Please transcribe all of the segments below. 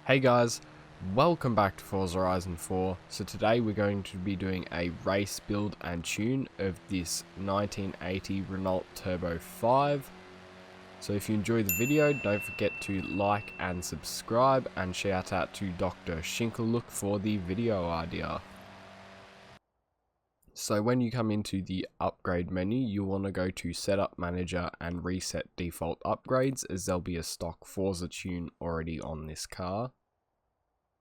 Hey guys, welcome back to Forza Horizon 4. So today we're going to be doing a race build and tune of this 1980 Renault Turbo 5. So if you enjoyed the video, don't forget to like and subscribe, and shout out to Dr. Shinkellook for the video idea. So when you come into the upgrade menu, you'll want to go to Setup Manager and reset default upgrades, as there'll be a stock Forza tune already on this car.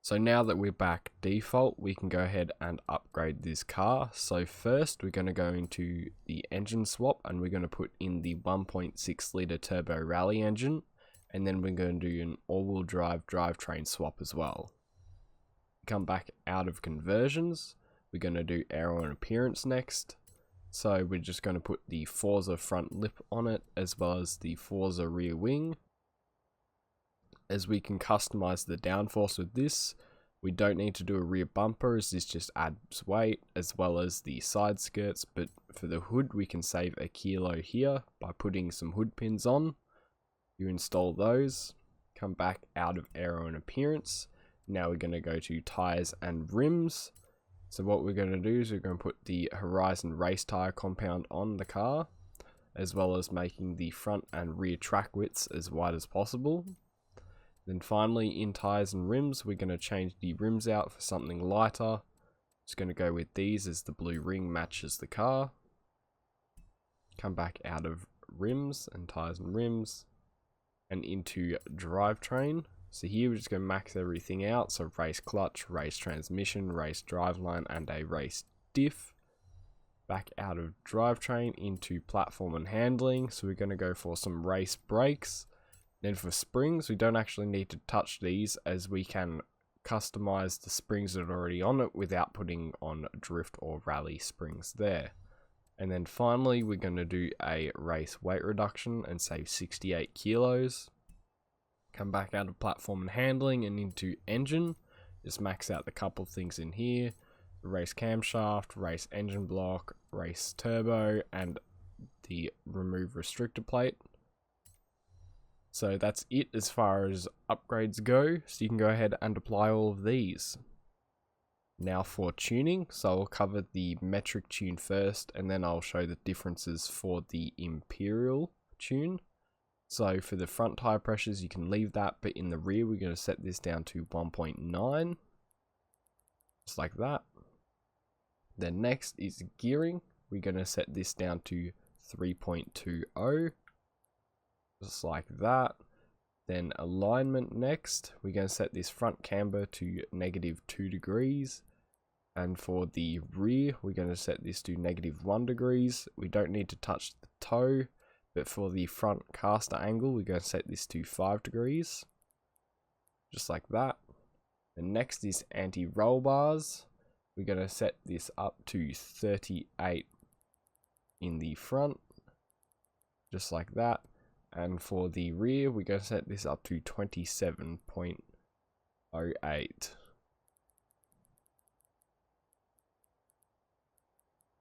So now that we're back default, we can go ahead and upgrade this car. So first we're going to go into the engine swap, and we're going to put in the 1.6 litre turbo rally engine, and then we're going to do an all-wheel drive drivetrain swap as well. Come back out of conversions. We're going to do aero and appearance next. So we're just going to put the Forza front lip on it, as well as the Forza rear wing. As we can customize the downforce with this, we don't need to do a rear bumper, as this just adds weight, as well as the side skirts. But for the hood, we can save a kilo here by putting some hood pins on. You install those, come back out of aero and appearance. Now we're going to go to tires and rims. So what we're going to do is we're going to put the Horizon race tire compound on the car, as well as making the front and rear track widths as wide as possible. Then finally, in tires and rims, we're going to change the rims out for something lighter. Just going to go with these, as the blue ring matches the car. Come back out of rims and tires and rims and into drivetrain. So here we're just going to max everything out. So race clutch, race transmission, race driveline, and a race diff. Back out of drivetrain into platform and handling. So we're going to go for some race brakes. Then for springs, we don't actually need to touch these, as we can customize the springs that are already on it without putting on drift or rally springs there. And then finally, we're going to do a race weight reduction and save 68 kilos. Come back out of platform and handling and into engine. Just max out the couple things in here. Race camshaft, race engine block, race turbo, and the remove restrictor plate. So that's it as far as upgrades go, so you can go ahead and apply all of these. Now for tuning, so I'll cover the metric tune first, and then I'll show the differences for the imperial tune. So for the front tire pressures, you can leave that, but in the rear we're going to set this down to 1.9, just like that. Then next is gearing, we're going to set this down to 3.20. Just like that. Then alignment next, we're going to set this front camber to -2 degrees, and for the rear we're going to set this to -1 degrees. We don't need to touch the toe, but for the front caster angle we're going to set this to 5 degrees, just like that. And next is anti-roll bars. We're going to set this up to 38 in the front, just like that. And for the rear, we're going to set this up to 27.08.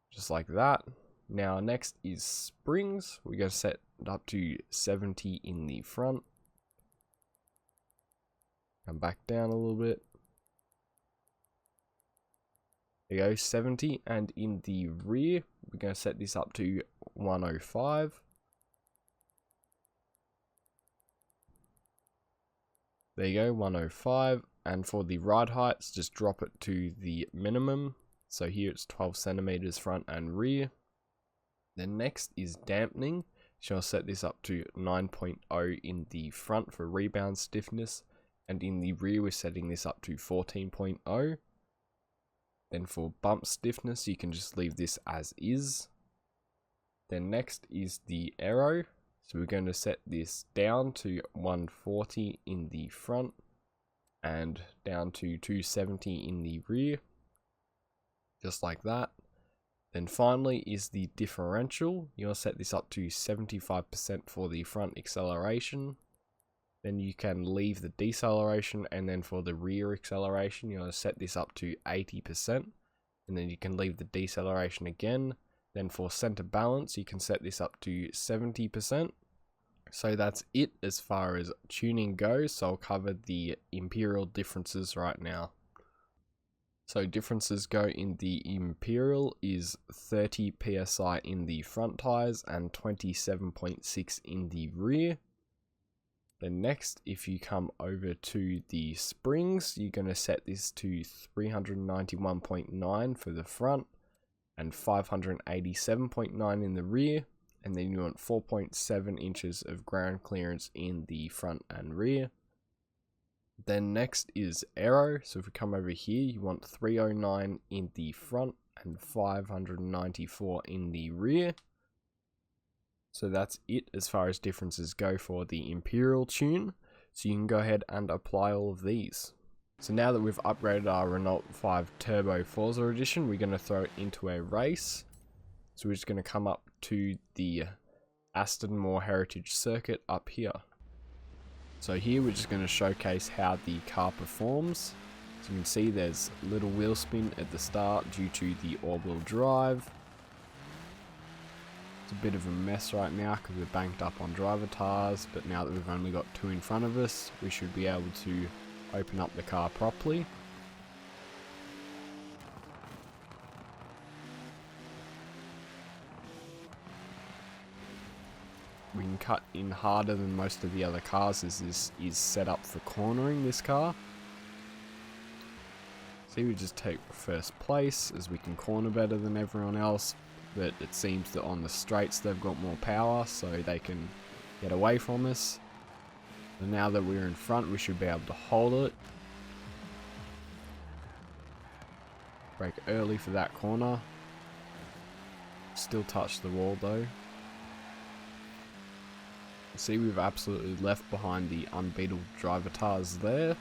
Just like that. Now next is springs. We're going to set it up to 70 in the front. Come back down a little bit. There you go, 70. And in the rear, we're going to set this up to 105. There you go, 105. And for the ride heights, just drop it to the minimum. So here it's 12 centimeters front and rear. Then next is dampening. So I'll set this up to 9.0 in the front for rebound stiffness. And in the rear, we're setting this up to 14.0. Then for bump stiffness, you can just leave this as is. Then next is the aero. So we're going to set this down to 140 in the front and down to 270 in the rear, just like that. Then finally is the differential. You'll set this up to 75% for the front acceleration. Then you can leave the deceleration, and then for the rear acceleration, you'll set this up to 80%, and then you can leave the deceleration again. Then for center balance, you can set this up to 70%. So that's it as far as tuning goes, so I'll cover the Imperial differences right now. So differences go in the Imperial is 30 psi in the front tyres and 27.6 in the rear. Then next, if you come over to the springs, you're going to set this to 391.9 for the front and 587.9 in the rear. And then you want 4.7 inches of ground clearance in the front and rear. Then next is aero. So if we come over here, you want 309 in the front and 594 in the rear. So that's it as far as differences go for the Imperial tune. So you can go ahead and apply all of these. So now that we've upgraded our Renault 5 Turbo Forza Edition, we're going to throw it into a race. So we're just going to come up to the Aston Moore Heritage Circuit up here. So here we're just going to showcase how the car performs. As you can see, there's a little wheel spin at the start due to the all-wheel drive. It's a bit of a mess right now because we're banked up on driver tires, but now that we've only got two in front of us, we should be able to open up the car properly. We can cut in harder than most of the other cars as this is set up for cornering this car. See, we just take first place as we can corner better than everyone else, but it seems that on the straights they've got more power so they can get away from us. And now that we're in front, we should be able to hold it. Brake early for that corner. Still touch the wall though. See, we've absolutely left behind the unbeatable driver tires there.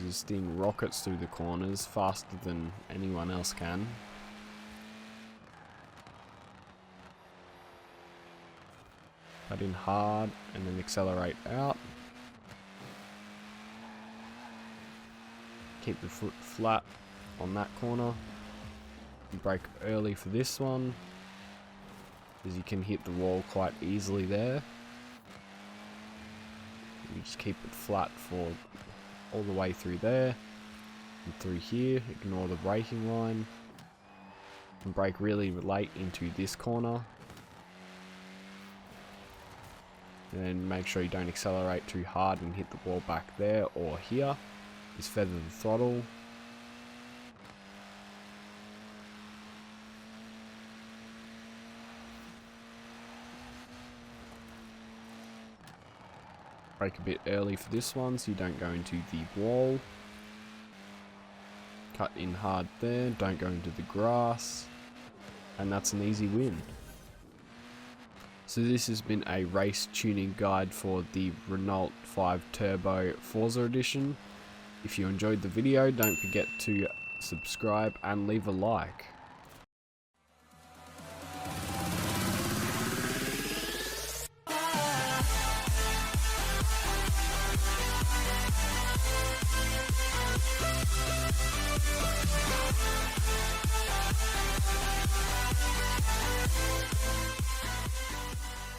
This thing rockets through the corners faster than anyone else can. Cut in hard and then accelerate out. Keep the foot flat on that corner. Brake early for this one, as you can hit the wall quite easily there. You just keep it flat for all the way through there and through here. Ignore the braking line and brake really late into this corner, and make sure you don't accelerate too hard and hit the wall back there or here. Just feather the throttle. Brake a bit early for this one so you don't go into the wall. Cut in hard there, don't go into the grass, and that's an easy win. So this has been a race tuning guide for the Renault 5 Turbo Forza Edition. If you enjoyed the video, don't forget to subscribe and leave a like.